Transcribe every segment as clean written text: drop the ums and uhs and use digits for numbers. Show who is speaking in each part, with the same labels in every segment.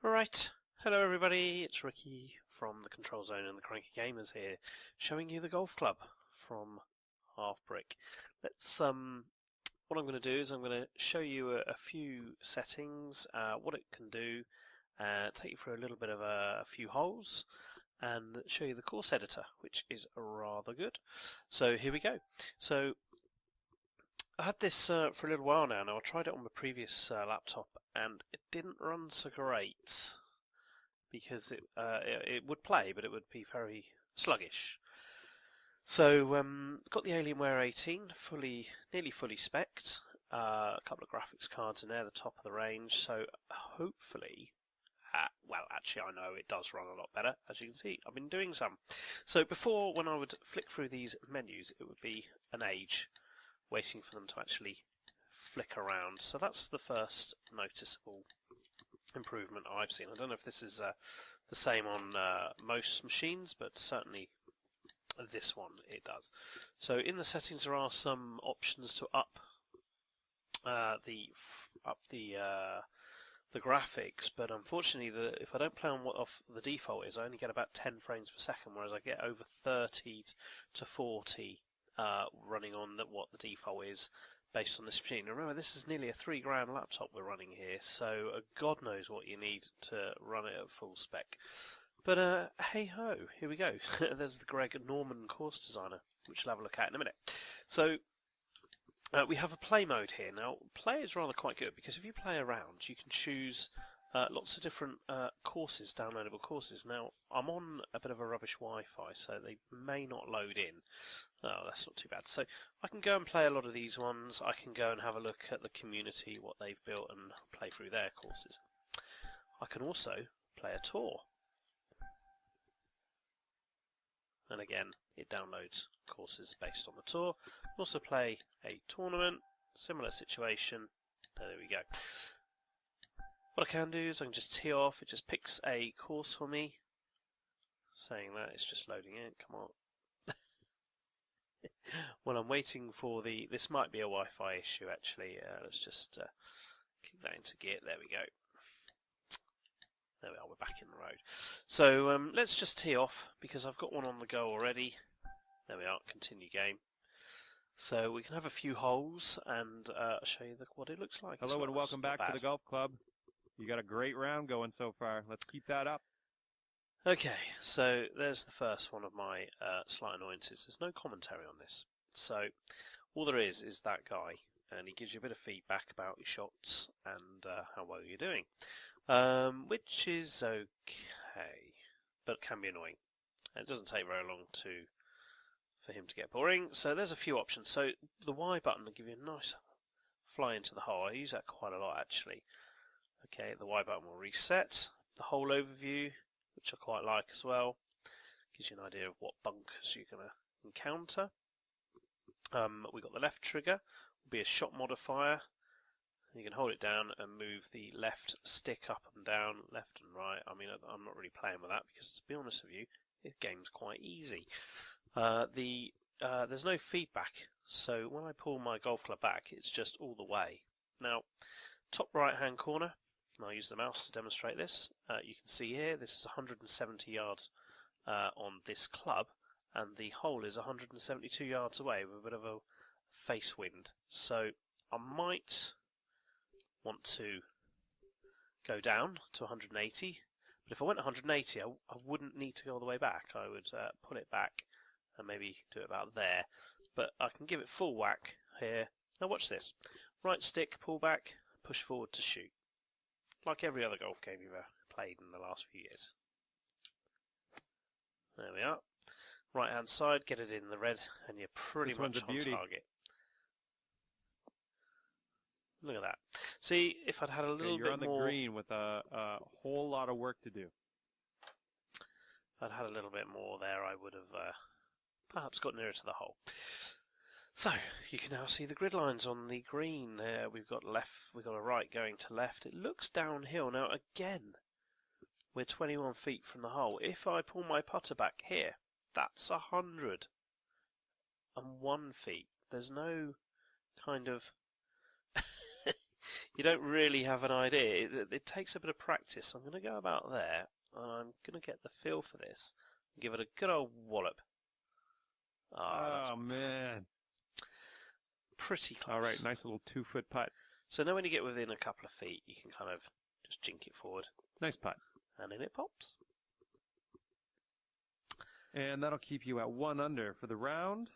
Speaker 1: Alright, hello everybody, it's Ricky from the Control Zone and the Cranky Gamers here, showing you the golf club from Half Brick. What I'm going to do is I'm going to show you a few settings, what it can do, take you through a little bit of a few holes, and show you the course editor, which is rather good. So here we go. So I had this for a little while now. I tried it on my previous laptop, and it didn't run so great because it would play, but it would be very sluggish. So got the Alienware 18, nearly fully spec'd. A couple of graphics cards in there, the top of the range. So hopefully, well, actually, I know it does run a lot better. As you can see, I've been doing some. So before, when I would flick through these menus, it would be an age, waiting for them to actually flick around. So that's the first noticeable improvement I've seen. I don't know if this is the same on most machines, but certainly this one it does. So in the settings there are some options to up the graphics, but unfortunately if I don't play on what off the default is, I only get about 10 frames per second, whereas I get over 30 to 40 running on what the default is based on this machine. Remember, this is nearly a £3 laptop we're running here, so God knows what you need to run it at full spec. But hey ho, here we go. There's the Greg Norman course designer, which we'll have a look at in a minute. So we have a play mode here. Now, play is rather quite good because if you play around, you can choose lots of different courses, downloadable courses. Now, I'm on a bit of a rubbish Wi-Fi, so they may not load in. Oh, that's not too bad. So I can go and play a lot of these ones. I can go and have a look at the community, what they've built, and play through their courses. I can also play a tour. And again, it downloads courses based on the tour. Also play a tournament, similar situation. There we go. What I can do is I can just tee off. It just picks a course for me. Saying that, it's just loading in. Come on. Well, I'm waiting for this might be a Wi-Fi issue actually. Let's just kick that into gear. There we go. There we are, we're back in the road. So let's just tee off because I've got one on the go already. There we are, continue game. So we can have a few holes and show you what it looks like.
Speaker 2: Hello and welcome back to the golf club. You got a great round going so far. Let's keep that up.
Speaker 1: Okay, so there's the first one of my slight annoyances. There's no commentary on this. So all there is that guy, and he gives you a bit of feedback about your shots and how well you're doing. Which is okay, but can be annoying. And it doesn't take very long for him to get boring. So there's a few options. So the Y button will give you a nice fly into the hole. I use that quite a lot actually. Okay, the Y button will reset. The hole overview, which I quite like as well, gives you an idea of what bunkers you're going to encounter. We've got the left trigger, will be a shot modifier. You can hold it down and move the left stick up and down, left and right. I mean, I'm not really playing with that because, to be honest with you, this game's quite easy. There's no feedback, so when I pull my golf club back, it's just all the way. Now, top right-hand corner, and I'll use the mouse to demonstrate this. You can see here, this is 170 yards on this club, and the hole is 172 yards away with a bit of a face wind. So I might want to go down to 180, but if I went 180 I wouldn't need to go all the way back. I would pull it back and maybe do it about there, but I can give it full whack here. Now watch this, right stick, pull back, push forward to shoot, like every other golf game you've ever played in the last few years. There we are, right hand side, get it in the red and you're pretty much on target. Look at that. See, if I'd had a little bit more... You're on
Speaker 2: the green with a whole lot of work to do.
Speaker 1: If I'd had a little bit more there, I would have perhaps got nearer to the hole. So, you can now see the grid lines on the green. We've got a right going to left. It looks downhill. Now, again, we're 21 feet from the hole. If I pull my putter back here, that's 101 feet. There's no kind of... you don't really have an idea. It takes a bit of practice. I'm going to go about there, and I'm going to get the feel for this. And give it a good old wallop.
Speaker 2: Oh, man.
Speaker 1: Pretty close.
Speaker 2: All right, nice little 2-foot putt.
Speaker 1: So now when you get within a couple of feet, you can kind of just jink it forward.
Speaker 2: Nice putt.
Speaker 1: And in it pops.
Speaker 2: And that'll keep you at 1 under for the round.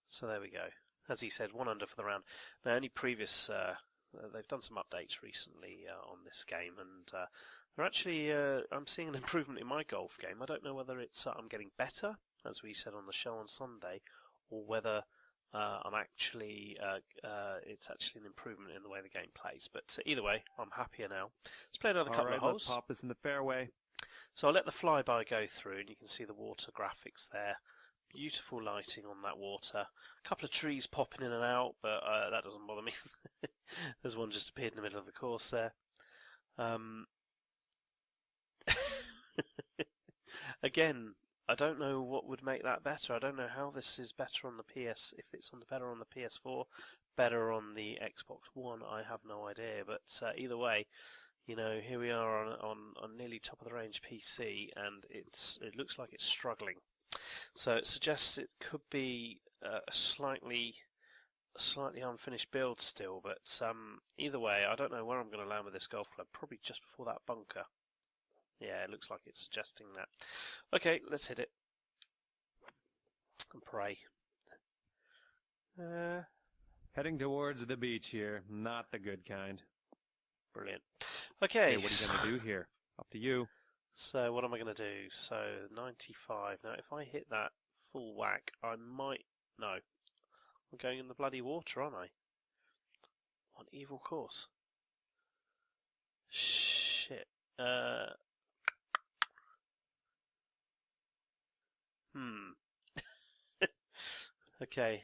Speaker 1: So there we go. As he said, 1 under for the round. Now, any previous, they've done some updates recently on this game, and they're actually, I'm seeing an improvement in my golf game. I don't know whether it's I'm getting better, as we said on the show on Sunday, or whether I'm actually, it's actually an improvement in the way the game plays. But either way, I'm happier now. Let's play another couple of holes.
Speaker 2: Let's pop this in the fairway.
Speaker 1: So I'll let the flyby go through, and you can see the water graphics there. Beautiful lighting on that water. A couple of trees popping in and out, but that doesn't bother me. There's one just appeared in the middle of the course there. Again, I don't know what would make that better. I don't know how this is better on the PS. If it's better on the PS4, better on the Xbox One, I have no idea. But either way, you know, here we are on nearly top of the range PC, and it looks like it's struggling. So it suggests it could be a slightly unfinished build still, but either way, I don't know where I'm going to land with this golf club. Probably just before that bunker. Yeah, it looks like it's suggesting that. Okay, let's hit it. And pray.
Speaker 2: Heading towards the beach here. Not the good kind.
Speaker 1: Brilliant. Okay.
Speaker 2: What are you going to do here? Up to you.
Speaker 1: So what am I going to do? So 95. Now, if I hit that full whack, I might... No. I'm going in the bloody water, aren't I? On evil course. Shit. Okay.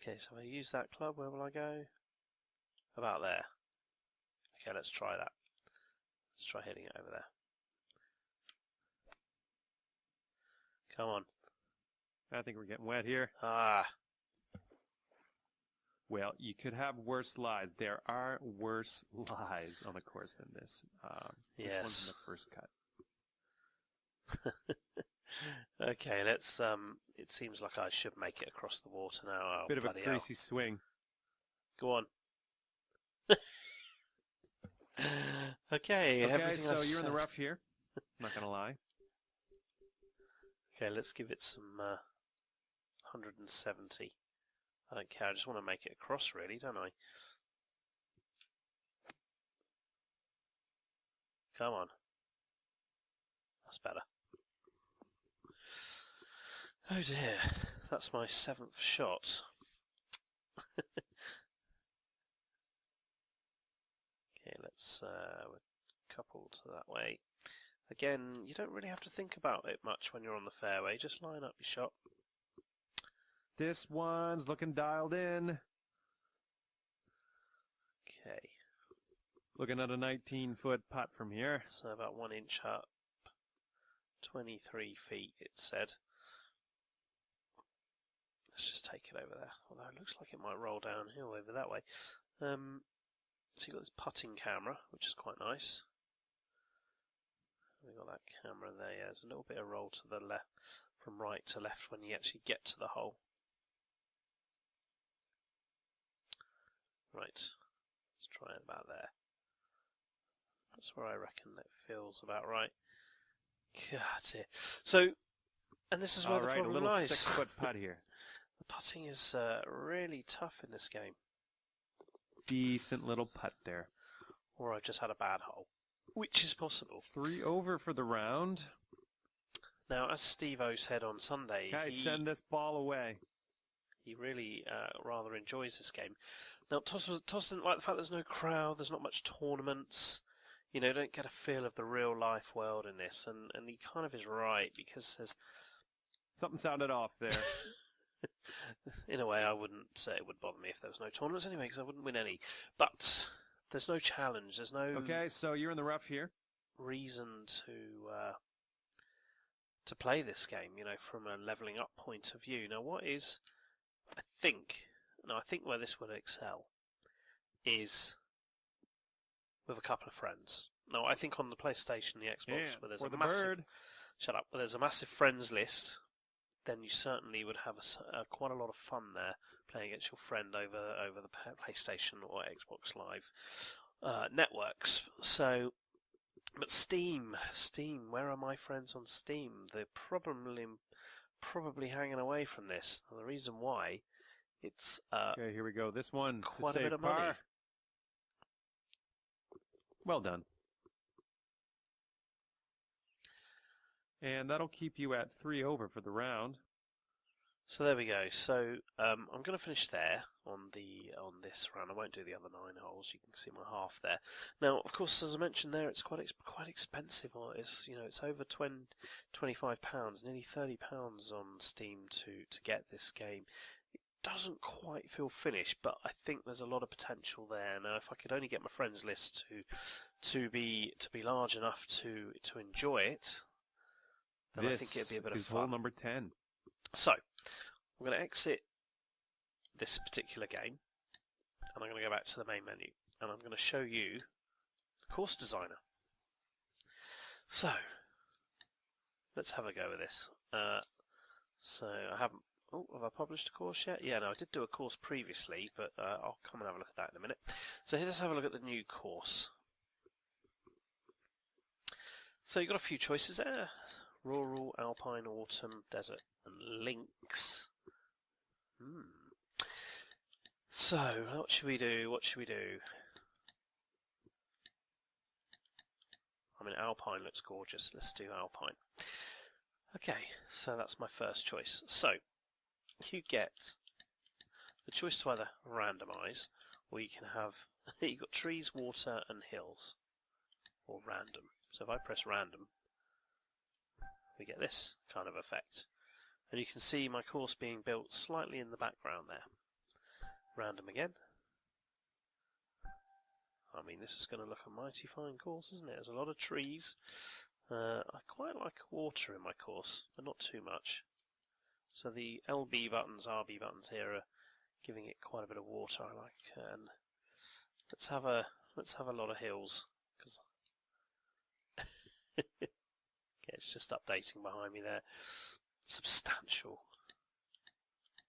Speaker 1: Okay, so I use that club. Where will I go? About there. Okay, let's try that. Let's try hitting it over there. Come on.
Speaker 2: I think we're getting wet here.
Speaker 1: Ah.
Speaker 2: Well, you could have worse lies. There are worse lies on the course than this. This one's in the first cut.
Speaker 1: Okay, let's. It seems like I should make it across the water now. Oh,
Speaker 2: Bit of a greasy swing.
Speaker 1: Go on. Okay,
Speaker 2: so you're in the rough here. I'm not gonna lie.
Speaker 1: Okay, let's give it some 170. I don't care. I just want to make it across, really, don't I? Come on. That's better. Oh dear, that's my 7th shot. Okay, let's we're coupled that way. Again, you don't really have to think about it much when you're on the fairway. Just line up your shot.
Speaker 2: This one's looking dialed in.
Speaker 1: Okay.
Speaker 2: Looking at a 19-foot putt from here.
Speaker 1: So about 1 inch up. 23 feet, it said. Let's just take it over there. Although it looks like it might roll downhill over that way. So you've got this putting camera, which is quite nice. We've got that camera there. Yeah, there's a little bit of roll to the left, from right to left when you actually get to the hole. Right, let's try it about there. That's where I reckon it feels about right. God, dear. So, and this is where the problem
Speaker 2: a little
Speaker 1: lies.
Speaker 2: 6-foot putt here.
Speaker 1: The putting is really tough in this game.
Speaker 2: Decent little putt there.
Speaker 1: Or I've just had a bad hole, which is possible.
Speaker 2: 3 over for the round.
Speaker 1: Now, as Steve-O said on Sunday,
Speaker 2: send this ball away.
Speaker 1: He really rather enjoys this game. Now, Toss didn't like the fact there's no crowd, there's not much tournaments. You know, don't get a feel of the real life world in this, and he kind of is right, because there's...
Speaker 2: Something sounded off there.
Speaker 1: In a way, I wouldn't say it would bother me if there was no tournaments anyway, because I wouldn't win any. But there's no challenge, there's no...
Speaker 2: Okay, so you're in the rough here.
Speaker 1: ...reason to play this game, you know, from a levelling up point of view. Now, what is, I think, Now, I think where this would excel is with a couple of friends. No, I think on the PlayStation, the Xbox, where there's a massive where there's a massive friends list, then you certainly would have quite a lot of fun there playing against your friend over the PlayStation or Xbox Live networks. So, but Steam, where are my friends on Steam? They're probably hanging away from this. And the reason why, it's
Speaker 2: okay, here we go. This one
Speaker 1: quite a bit of money.
Speaker 2: Well done. And that'll keep you at 3 over for the round.
Speaker 1: So there we go. So I'm going to finish there on this round. I won't do the other 9 holes. You can see my half there. Now, of course, as I mentioned there, it's quite expensive. It's over £25, nearly £30 on Steam to get this game. It doesn't quite feel finished, but I think there's a lot of potential there. Now, if I could only get my friends list to be large enough to enjoy it, then I think it'd be a bit of fun.
Speaker 2: Hole number 10.
Speaker 1: So, I'm going to exit this particular game, and I'm going to go back to the main menu, and I'm going to show you the course designer. So, let's have a go with this. So, have I published a course yet? Yeah, no, I did do a course previously, but I'll come and have a look at that in a minute. So, here, let's have a look at the new course. So, you've got a few choices there. Rural, Alpine, Autumn, Desert, and Links. So, what should we do? I mean, Alpine looks gorgeous. Let's do Alpine. Okay, so that's my first choice. So, you get the choice to either randomize, or you can have, you've got trees, water, and hills, or random. So if I press random, we get this kind of effect. And you can see my course being built slightly in the background there. Random again. I mean, this is going to look a mighty fine course, isn't it? There's a lot of trees. I quite like water in my course, but not too much. So the LB buttons, RB buttons here are giving it quite a bit of water. I like, and let's have a lot of hills, because it's just updating behind me there. Substantial.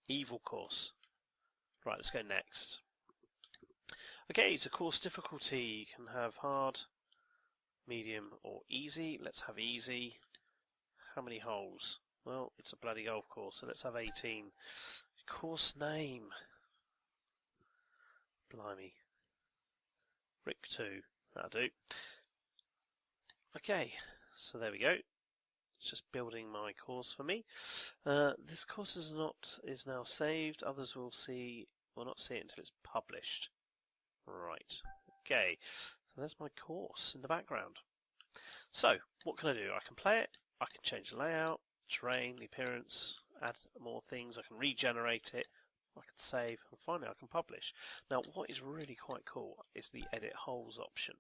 Speaker 1: Evil course. Right, let's go next. Okay, so course difficulty. You can have hard, medium, or easy. Let's have easy. How many holes? Well, it's a bloody golf course, so let's have 18. Course name. Blimey. Rick 2. That'll do. Okay, so there we go. It's just building my course for me. This course is now saved. Others will not see it until it's published. Right. Okay. So there's my course in the background. So what can I do? I can play it. I can change the layout, terrain, the appearance, add more things. I can regenerate it. I can save, and finally I can publish. Now, what is really quite cool is the edit holes option.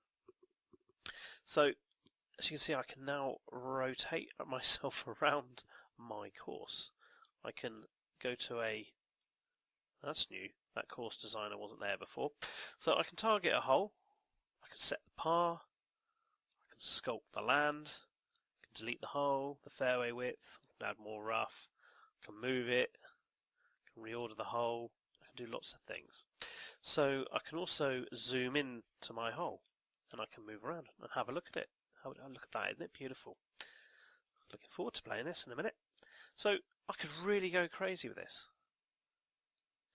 Speaker 1: So, as you can see, I can now rotate myself around my course. I can go to that's new, that course designer wasn't there before. So I can target a hole, I can set the par, I can sculpt the land, I can delete the hole, the fairway width, I can add more rough, I can move it, I can reorder the hole, I can do lots of things. So I can also zoom in to my hole, and I can move around and have a look at it. Look at that, isn't it beautiful? Looking forward to playing this in a minute. So I could really go crazy with this.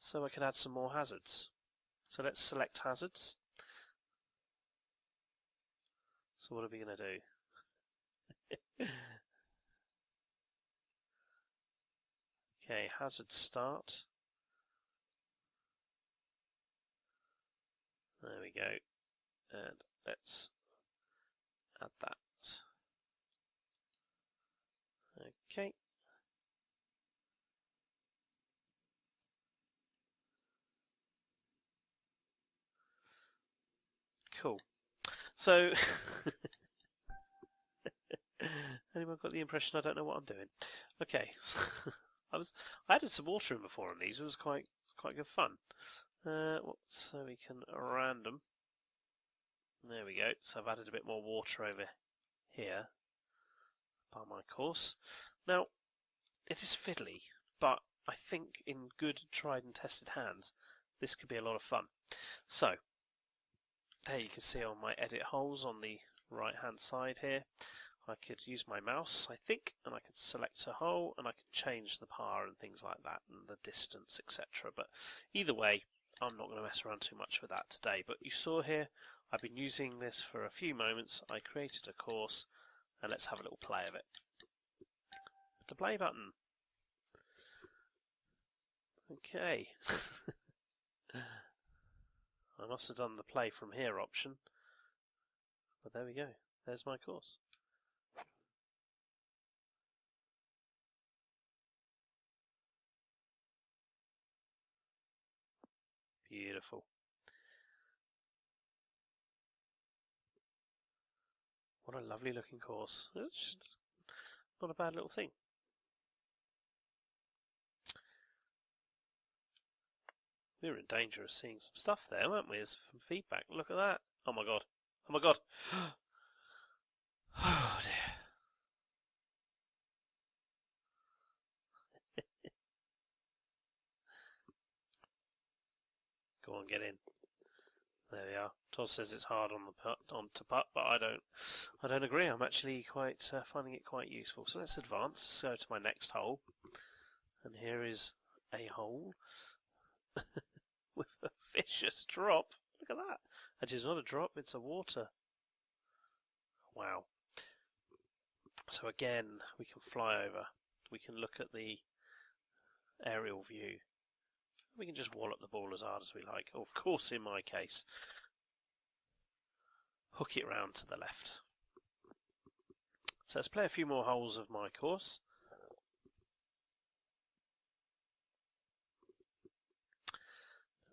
Speaker 1: So I could add some more hazards. So let's select hazards. So what are we going to do? Okay, hazard start. There we go. And let's add that. Okay. Cool. So, anyone got the impression I don't know what I'm doing? Okay, so I added some water in before on these. It was quite quite good fun. So we can random. There we go. So I've added a bit more water over here by my course. Now, it is fiddly, but I think in good, tried and tested hands, this could be a lot of fun. So, there you can see on my edit holes on the right hand side here, I could use my mouse, I think, and I could select a hole and I could change the power and things like that and the distance, etc. But either way, I'm not going to mess around too much with that today. But you saw here, I've been using this for a few moments. I created a course and let's have a little play of it. The play button. Okay. I must have done the play from here option, but there we go. There's my course. Beautiful. What a lovely looking course. It's not a bad little thing. We were in danger of seeing some stuff there, weren't we? There's some feedback. Look at that. Oh my god. Oh my god. Oh dear. Go on, get in. There we are. Todd says it's hard on to putt, but I don't agree. I'm actually quite finding it quite useful. So let's advance. Let's go to my next hole, and here is a hole with a vicious drop. Look at that. Actually, it's not a drop; it's a water. Wow. So again, we can fly over. We can look at the aerial view. We can just wallop the ball as hard as we like. Of course, in my case, hook it round to the left. So let's play a few more holes of my course.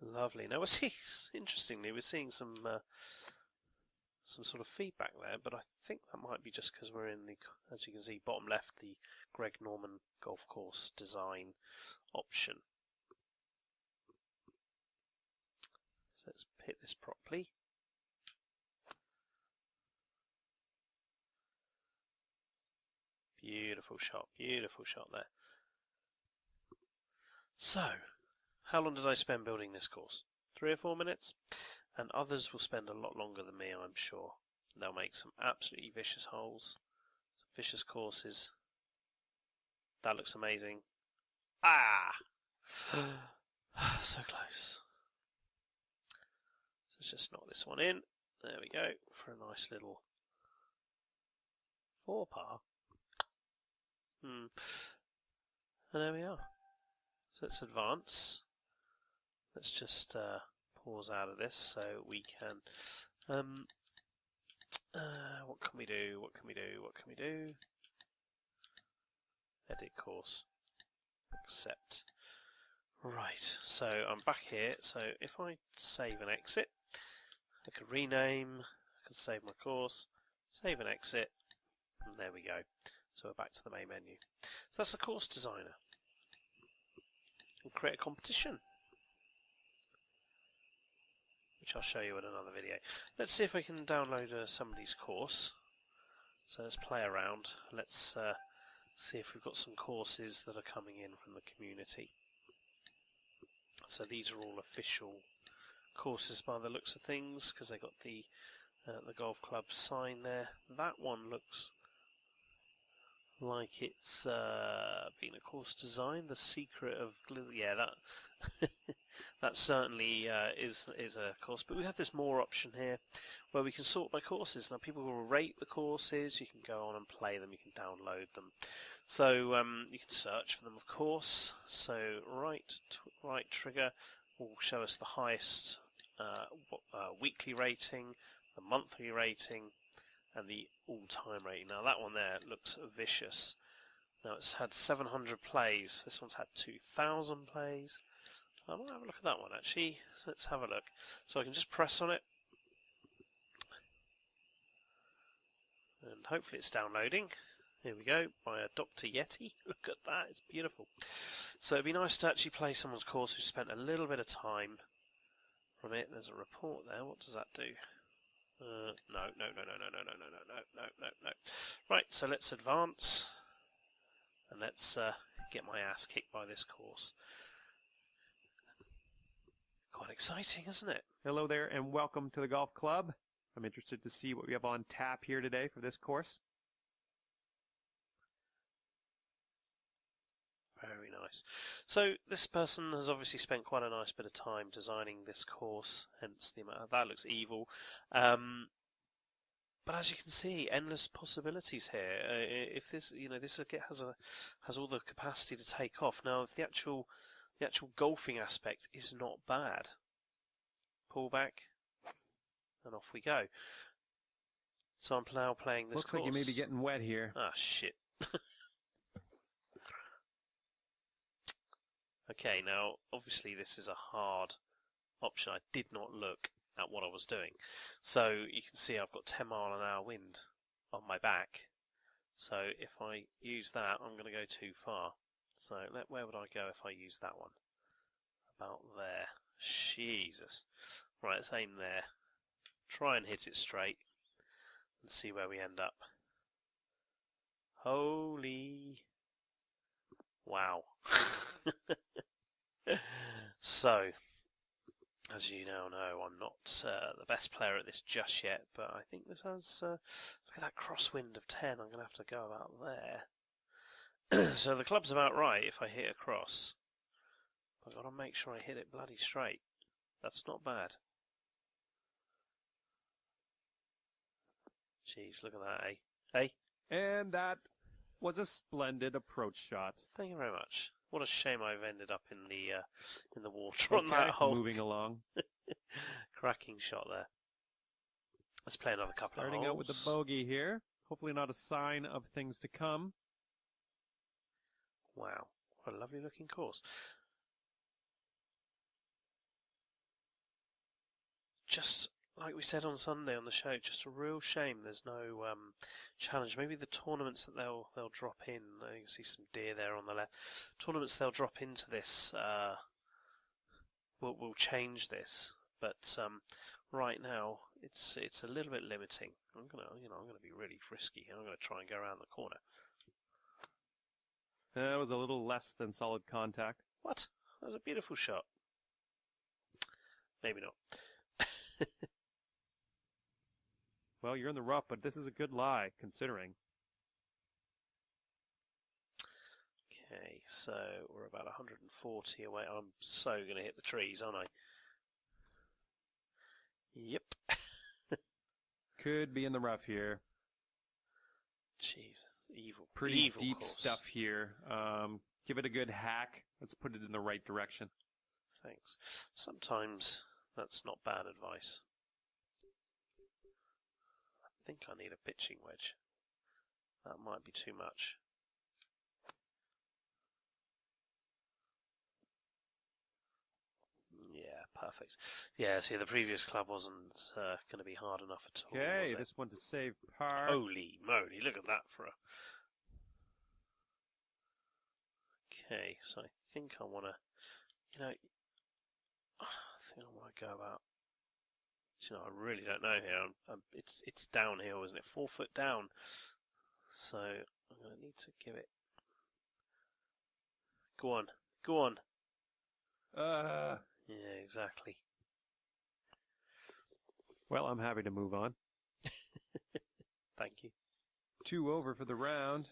Speaker 1: Lovely. Now interestingly, we're seeing some sort of feedback there, but I think that might be just because we're in the, as you can see, bottom left, the Greg Norman golf course design option. So let's hit this properly. Beautiful shot there. So, how long did I spend building this course? 3 or 4 minutes? And others will spend a lot longer than me, I'm sure. They'll make some absolutely vicious holes, some vicious courses. That looks amazing. Ah! So close. So let's just knock this one in. There we go, for a nice little 4-par. And there we are. So let's advance. Let's just pause out of this so we can. What can we do? What can we do? What can we do? Edit course. Accept. Right. So I'm back here. So if I save and exit, I could rename. I could save my course. Save and exit. And there we go. So we're back to the main menu. So that's the course designer. And create a competition, which I'll show you in another video. Let's see if we can download somebody's course. So let's play around. Let's see if we've got some courses that are coming in from the community. So these are all official courses by the looks of things, because they got the golf club sign there. That one looks like it's been a course design. The secret of yeah, that that certainly is a course. But we have this more option here where we can sort by courses. Now people will rate the courses. You can go on and play them. You can download them. So you can search for them, of course. So right trigger will show us the highest weekly rating, the monthly rating, and the all-time rating. Now that one there looks vicious. Now it's had 700 plays. This one's had 2,000 plays. I might have a look at that one actually. So let's have a look. So I can just press on it, and hopefully it's downloading. Here we go, by a Dr. Yeti. Look at that, it's beautiful. So it'd be nice to actually play someone's course who spent a little bit of time from it. There's a report there. What does that do? No. Right, so let's advance. And let's get my ass kicked by this course. Quite exciting, isn't it?
Speaker 2: Hello there, and welcome to the golf club. I'm interested to see what we have on tap here today for this course.
Speaker 1: Very nice. So this person has obviously spent quite a nice bit of time designing this course, hence the amount. That looks evil. But as you can see, endless possibilities here. If this, this has all the capacity to take off. Now, if the actual golfing aspect is not bad, pull back, and off we go. So I'm now playing this
Speaker 2: Looks
Speaker 1: course.
Speaker 2: like you may be getting wet here.
Speaker 1: Ah, shit. Okay, now, obviously this is a hard option. I did not look at what I was doing. So you can see I've got 10-mile-an-hour wind on my back. So if I use that, I'm going to go too far. So where would I go if I use that one? About there. Jesus. Right, let's aim there. Try and hit it straight and see where we end up. Holy... Wow. So, as you now know, I'm not the best player at this just yet, but I think this has... look at that crosswind of 10, I'm going to have to go about there. So the club's about right if I hit across. I've got to make sure I hit it bloody straight. That's not bad. Jeez, look at that, eh? Hey?
Speaker 2: And that was a splendid approach shot.
Speaker 1: Thank you very much. What a shame I've ended up in the water on that hole.
Speaker 2: Moving along.
Speaker 1: Cracking shot there. Let's play another couple of holes.
Speaker 2: Starting out with the bogey here. Hopefully not a sign of things to come.
Speaker 1: Wow, what a lovely looking course. Just like we said on Sunday on the show, just a real shame there's no challenge. Maybe the tournaments that they'll drop in. You can see some deer there on the left. Tournaments they'll drop into this will change this, but right now it's a little bit limiting. I'm gonna be really risky. I'm gonna try and go around the corner.
Speaker 2: That was a little less than solid contact.
Speaker 1: What? That was a beautiful shot. Maybe not.
Speaker 2: Well, you're in the rough, but this is a good lie, considering.
Speaker 1: Okay, so we're about 140 away. I'm so going to hit the trees, aren't I? Yep.
Speaker 2: Could be in the rough here.
Speaker 1: Jeez, evil.
Speaker 2: Pretty
Speaker 1: evil
Speaker 2: deep
Speaker 1: course.
Speaker 2: stuff here. Give it a good hack. Let's put it in the right direction.
Speaker 1: Thanks. Sometimes that's not bad advice. I think I need a pitching wedge. That might be too much. Yeah, perfect. Yeah, see, the previous club wasn't going to be hard enough at all.
Speaker 2: Okay, this one to save par.
Speaker 1: Holy moly, look at that for a... Okay, so I think I want to, I think I want to go about... I really don't know here. It's downhill, isn't it? 4 foot down. So I'm going to need to give it. Go on, go on. Yeah, exactly.
Speaker 2: Well, I'm happy to move on.
Speaker 1: Thank you.
Speaker 2: 2 over for the round.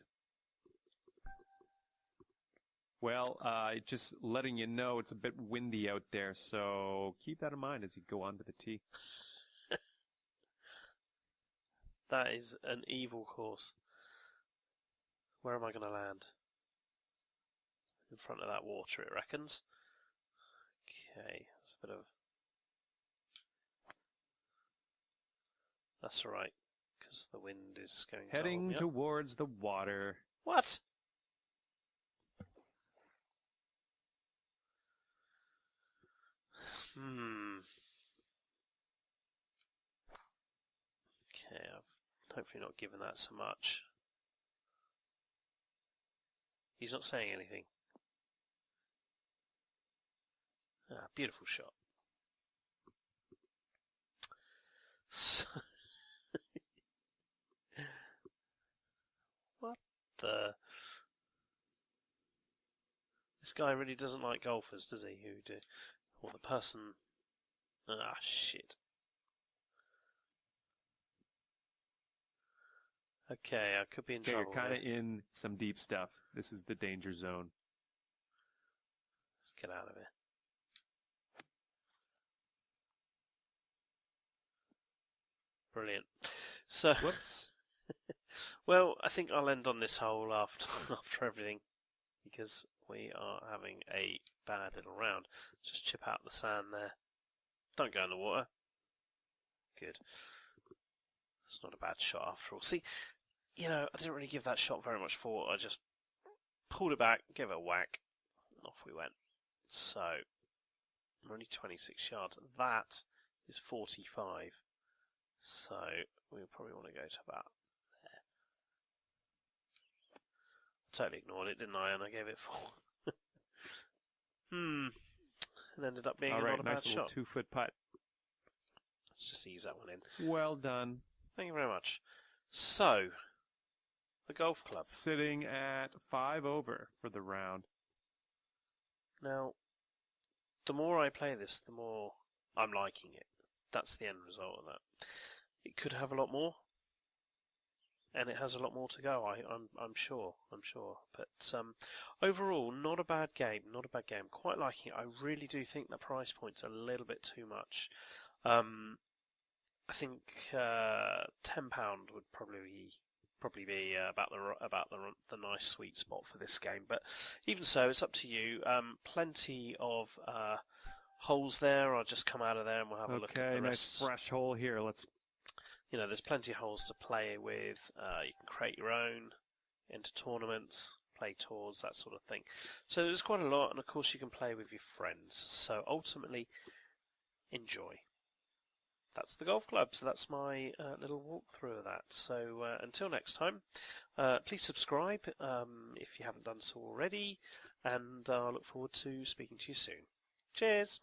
Speaker 2: Well, just letting you know it's a bit windy out there, so keep that in mind as you go on to the tee.
Speaker 1: That is an evil course. Where am I going to land? In front of that water, it reckons. Okay, that's a bit of... That's alright, because the wind is going to...
Speaker 2: Heading towards the water.
Speaker 1: What? Okay, I've hopefully not given that so much. He's not saying anything. Ah, beautiful shot. So what the... This guy really doesn't like golfers, does he? Who do? Or the person... Ah, shit. Okay, I could be in trouble.
Speaker 2: You're kind of in some deep stuff. This is the danger zone.
Speaker 1: Let's get out of here. Brilliant. So,
Speaker 2: whoops.
Speaker 1: Well, I think I'll end on this hole after everything, because we are having a bad little round. Just chip out the sand there. Don't go in the water. Good. It's not a bad shot after all. See, you know, I didn't really give that shot very much thought. I just pulled it back, gave it a whack, and off we went. So, I'm only 26 yards. That is 45. So, we'll probably want to go to about there. Totally ignored it, didn't I? And I gave it 4. It ended up being not a bad
Speaker 2: nice
Speaker 1: shot.
Speaker 2: 2-foot putt.
Speaker 1: Let's just ease that one in.
Speaker 2: Well done.
Speaker 1: Thank you very much. So, the golf club.
Speaker 2: Sitting at 5 over for the round.
Speaker 1: Now, the more I play this, the more I'm liking it. That's the end result of that. It could have a lot more, and it has a lot more to go. I'm sure. But overall, not a bad game. Quite liking it. I really do think the price point's a little bit too much. I think £10 would probably be about the nice sweet spot for this game. But even so, it's up to you. Plenty of holes there. I'll just come out of there and we'll have a look at the rest.
Speaker 2: Nice fresh hole here.
Speaker 1: There's plenty of holes to play with. You can create your own, enter tournaments, play tours, that sort of thing. So there's quite a lot, and of course you can play with your friends. So ultimately, enjoy. That's the golf club, so that's my little walkthrough of that. So until next time, please subscribe if you haven't done so already, and I look forward to speaking to you soon. Cheers!